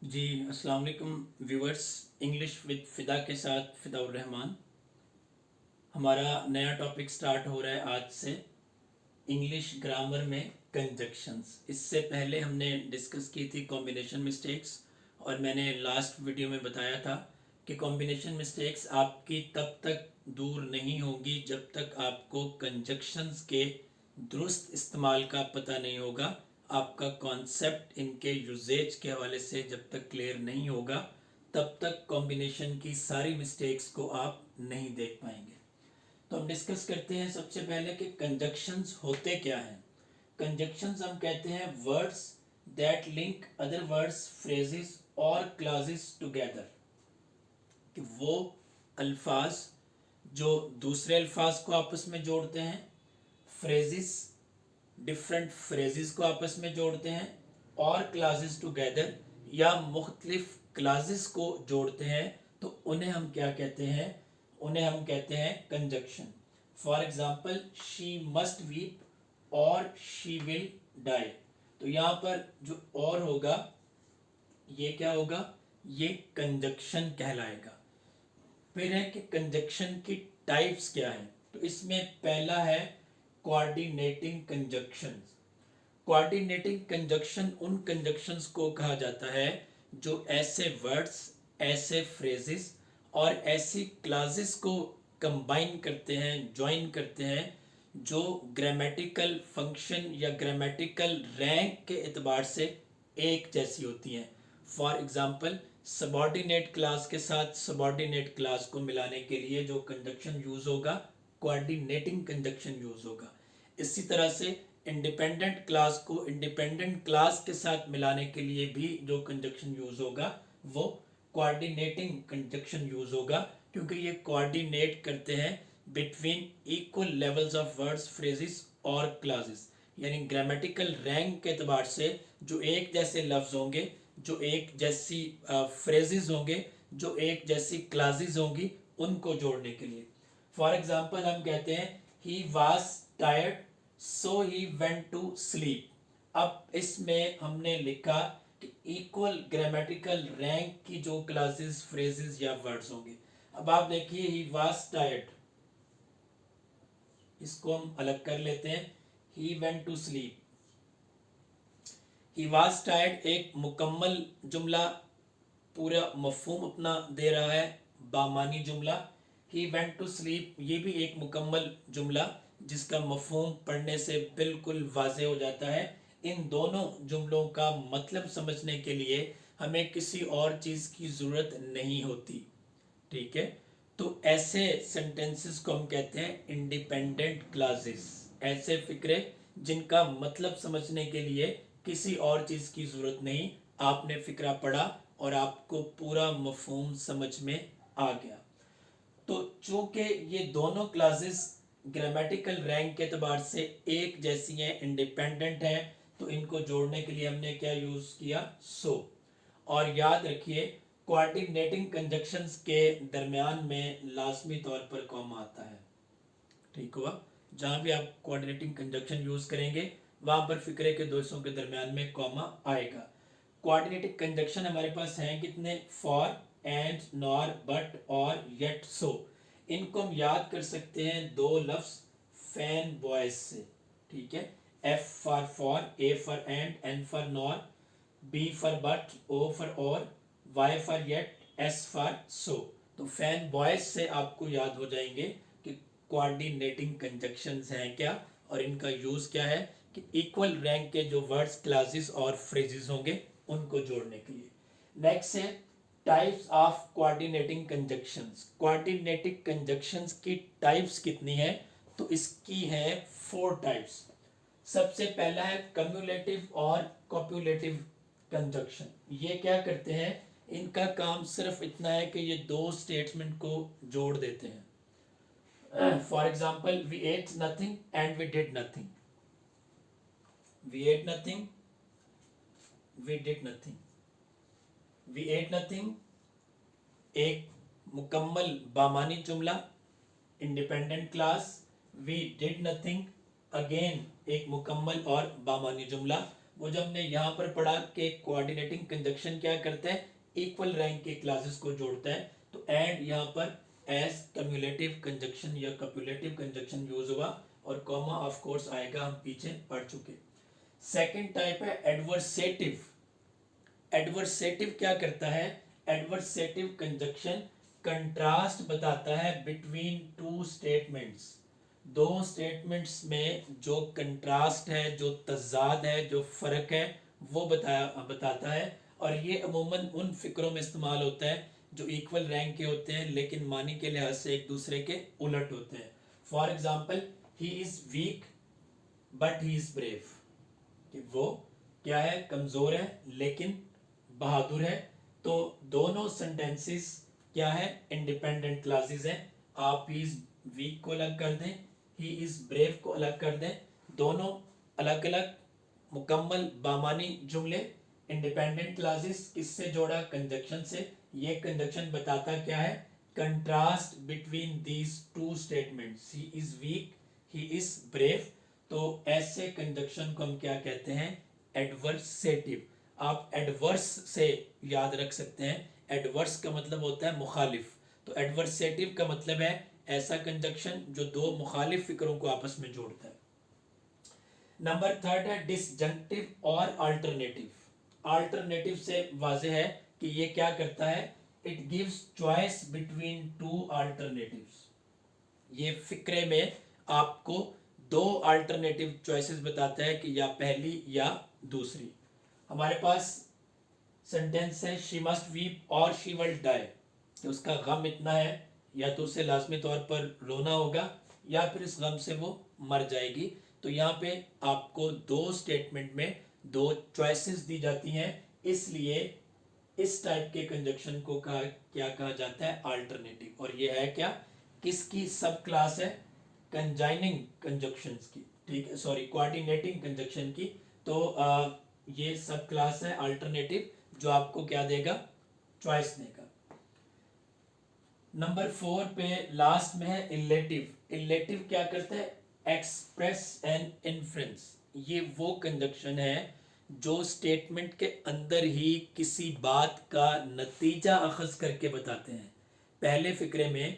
जी अस्सलाम वालेकुम viewers. English with Fida के साथ फ़िदाउर रहमान। हमारा नया टॉपिक स्टार्ट हो रहा है आज से, इंग्लिश ग्रामर में कंजक्शंस। इससे पहले हमने डिस्कस की थी कॉम्बिनेशन मिस्टेक्स, और मैंने लास्ट वीडियो में बताया था कि कॉम्बिनेशन मिस्टेक्स आपकी तब तक दूर नहीं होगी जब तक आपको कंजक्शंस के दुरुस्त इस्तेमाल का पता नहीं होगा। आपका कॉन्सेप्ट इनके यूजेज के हवाले से जब तक क्लियर नहीं होगा तब तक कॉम्बिनेशन की सारी मिस्टेक्स को आप नहीं देख पाएंगे। तो हम डिस्कस करते हैं सबसे पहले कि कंजक्शंस होते क्या हैं। कंजक्शंस हम कहते हैं words that link other words, phrases और क्लॉजेस टुगेदर, कि वो अल्फाज जो दूसरे अल्फाज को आपस में जोड़ते हैं, फ्रेजेस डिफरेंट फ्रेजेस को आपस में जोड़ते हैं, और क्लासेस टुगेदर या मुख्तलिफ क्लासेस को जोड़ते हैं, तो उन्हें हम क्या कहते हैं? उन्हें हम कहते हैं conjunction. For example, she must weep और शी विल डाई। तो यहाँ पर जो और होगा ये क्या होगा? ये कंजक्शन कहलाएगा। फिर है कि कंजक्शन की टाइप्स क्या हैं। तो इसमें पहला है कोऑर्डिनेटिंग कंजक्शंस। कोऑर्डिनेटिंग कंजक्शन उन कंजक्शंस को कहा जाता है जो ऐसे वर्ड्स, ऐसे फ्रेजेस और ऐसी क्लासेस को कंबाइन करते हैं, ज्वाइन करते हैं, जो ग्रामेटिकल फंक्शन या ग्रामेटिकल रैंक के एतबार से एक जैसी होती हैं। फॉर एग्जाम्पल, सबॉर्डिनेट क्लास के साथ सबॉर्डिनेट क्लास को मिलाने के लिए जो कंजक्शन यूज होगा, कोऑर्डिनेटिंग कंजक्शन यूज होगा। इसी तरह से इंडिपेंडेंट क्लास को इंडिपेंडेंट क्लास के साथ मिलाने के लिए भी जो कंजक्शन यूज होगा वो कोऑर्डिनेटिंग कंजक्शन यूज होगा, क्योंकि ये कोऑर्डिनेट करते हैं between equal levels of words, phrases और क्लासेस। यानी ग्रामेटिकल रैंक के एतबार से जो एक जैसे लफ्ज होंगे, जो एक जैसी फ्रेजेस होंगे, जो एक जैसी क्लासेस होंगी, उनको जोड़ने के लिए। फॉर एग्जाम्पल, हम कहते हैं he was tired so he went to sleep. अब इसमें हमने लिखा कि इक्वल ग्रामेटिकल रैंक की जो क्लासेस, फ्रेजेस या वर्ड्स होंगे। अब आप देखिए, ही वॉज टायर्ड, इसको हम अलग कर लेते हैं, he went to sleep. He was tired एक मुकम्मल जुमला, पूरा मफहूम अपना दे रहा है, बामानी जुमला। ही वेंट टू स्लीप ये भी एक मुकम्मल जुमला जिसका मफहूम पढ़ने से बिल्कुल वाज़े हो जाता है। इन दोनों जुमलों का मतलब समझने के लिए हमें किसी और चीज़ की ज़रूरत नहीं होती। ठीक है, तो ऐसे सेंटेंसेस को हम कहते हैं इंडिपेंडेंट क्लासेस। ऐसे फिक्रे जिनका मतलब समझने के लिए किसी और चीज़ की ज़रूरत नहीं, आपने फिक्रा पढ़ा और आपको पूरा मफहूम समझ में आ गया। तो चूंकि ये दोनों क्लासेस ग्रामेटिकल रैंक के अतबार से एक जैसी हैं, इंडिपेंडेंट हैं, तो इनको जोड़ने के लिए हमने क्या यूज़ किया? सो। और याद रखिए, कोऑर्डिनेटिंग कंजक्शंस के दरमियान में लाजमी तौर पर कॉमा आता है। ठीक हुआ? जहां भी आप कोऑर्डिनेटिंग कंजक्शन यूज करेंगे वहां पर फिक्रे के दो हिस्सों के दरमियान में कॉमा आएगा। कोऑर्डिनेटिंग कंजक्शन हमारे पास हैं कितने? फॉर, एंड, नॉर, बट और येट, सो। इनको हम याद कर सकते हैं दो लफ्ज फैन बॉयज से। ठीक है, F for, A for and, N for nor, B for but, O for or, Y for yet, S for so. तो फैन बॉयज से आपको याद हो जाएंगे कि कोऑर्डिनेटिंग कंजक्शंस हैं क्या, और इनका यूज क्या है कि इक्वल रैंक के जो वर्ड्स, क्लासेस और फ्रेजेस होंगे उनको जोड़ने के लिए। नेक्स्ट है types of coordinating conjunctions. Coordinating conjunctions की टाइप्स कितनी है? तो इसकी है 4 टाइप्स। सबसे पहला है कम्युलेटिव और कॉपुलेटिव कंजक्शन। ये क्या करते हैं? इनका काम सिर्फ इतना है कि ये दो स्टेटमेंट को जोड़ देते हैं। For example, we ate nothing and we did nothing. We ate nothing, we did nothing. We ate nothing एक मुकम्मल बामानी जुमला, independent class. We did nothing again एक मुकम्मल और बामानी जुमला। वो जो हमने यहाँ पर पढ़ा कि कोऑर्डिनेटिंग कंजक्शन क्या करता है, इक्वल रैंक के क्लासेस को जोड़ता है। तो एंड यहाँ पर एज कम्युलेटिव कंजक्शन या कप्युलेटिव कंजक्शन यूज हुआ, और कॉमा ऑफ कोर्स आएगा, हम पीछे पढ़ चुके। सेकंड टाइप है एडवर्सेटिव। एडवर्सेटिव क्या करता है, एडवर्सेटिव कंजक्शन कंट्रास्ट बताता है बिटवीन टू स्टेटमेंट्स। दो स्टेटमेंट्स में जो कंट्रास्ट है, जो तजाद है, जो फर्क है, वो बताता है। और ये अमूमन उन फिक्रों में इस्तेमाल होता है जो इक्वल रैंक के होते हैं लेकिन मानी के लिहाज से एक दूसरे के उलट होते हैं। For example, he is weak but he is brave, कि वो क्या है, कमजोर है लेकिन बहादुर है। तो दोनों सेंटेंसेस क्या है, इंडिपेंडेंट क्लासेस हैं। आप ही इज वीक को अलग कर दें, ही इज ब्रेव को अलग कर दें, दोनों अलग अलग मुकम्मल बामानी जुमले, इंडिपेंडेंट क्लासेस। किससे जोड़ा, कंजक्शन से। ये कंजक्शन बताता क्या है, contrast between these two statements, he is weak, he is brave. तो ऐसे कंजक्शन को हम क्या कहते हैं, एडवर्सेटिव। आप एडवर्स से याद रख सकते हैं, एडवर्स का मतलब होता है मुखालिफ, तो एडवर्सेटिव का मतलब है ऐसा कंजक्शन जो दो मुखालिफ फिक्रों को आपस में जोड़ता है। नंबर थर्ड है डिसजंक्टिव और अल्टरनेटिव। अल्टरनेटिव से वाज़ेह है कि ये क्या करता है, it gives choice between two alternatives. ये फिक्रे में आपको दो अल्टरनेटिव चॉइसेस बताता है कि या पहली या दूसरी। हमारे पास सेंटेंस है शी मस्ट वीप और शी विल डाई, कि उसका गम इतना है या तो उसे लाजमी तौर पर रोना होगा या फिर इस गम से वो मर जाएगी। तो यहाँ पे आपको दो स्टेटमेंट में दो चॉइसेस दी जाती हैं, इसलिए इस टाइप के कंजक्शन को क्या कहा जाता है, अल्टरनेटिव। और ये है क्या, किसकी सब क्लास है, कंजाइनिंग कंजक्शंस की, ठीक है, सॉरी कोऑर्डिनेटिंग कंजक्शन की। तो ये सब क्लास है अल्टरनेटिव, जो आपको क्या देगा, चॉइस देगा। नंबर 4 पे लास्ट में है इलेटिव। इलेटिव क्या करता है, एक्सप्रेस एन इन्फ्रेंस। ये वो कंजक्शन है जो स्टेटमेंट के अंदर ही किसी बात का नतीजा अखज करके बताते हैं। पहले फिक्रे में,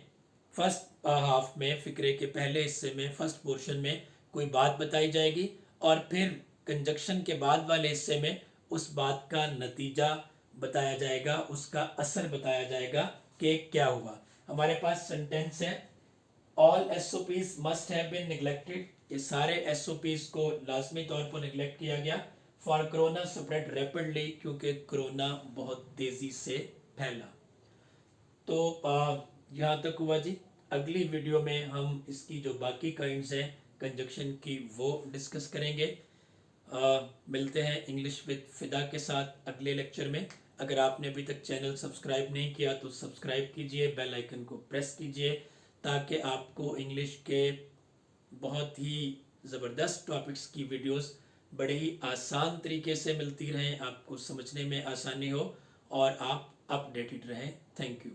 फर्स्ट हाफ में, फिक्रे के पहले हिस्से में, फर्स्ट पोर्शन में कोई बात बताई जाएगी और फिर कंजक्शन के बाद वाले हिस्से में उस बात का नतीजा बताया जाएगा, उसका असर बताया जाएगा कि क्या हुआ। हमारे पास सेंटेंस है all SOPs must have been neglected. ये सारे एसओपीज को लाजमी तौर पर नेग्लेक्ट किया गया। फॉर कोरोना स्प्रेड रैपिडली, क्योंकि कोरोना बहुत तेजी से फैला। तो यहाँ तक हुआ जी। अगली वीडियो में हम इसकी जो बाकी काइंड्स हैं कंजक्शन की वो डिस्कस करेंगे। मिलते हैं इंग्लिश विद फिदा के साथ अगले लेक्चर में। अगर आपने अभी तक चैनल सब्सक्राइब नहीं किया तो सब्सक्राइब कीजिए, बेल आइकन को प्रेस कीजिए, ताकि आपको इंग्लिश के बहुत ही ज़बरदस्त टॉपिक्स की वीडियोस बड़े ही आसान तरीके से मिलती रहें, आपको समझने में आसानी हो और आप अपडेटेड रहें। Thank you.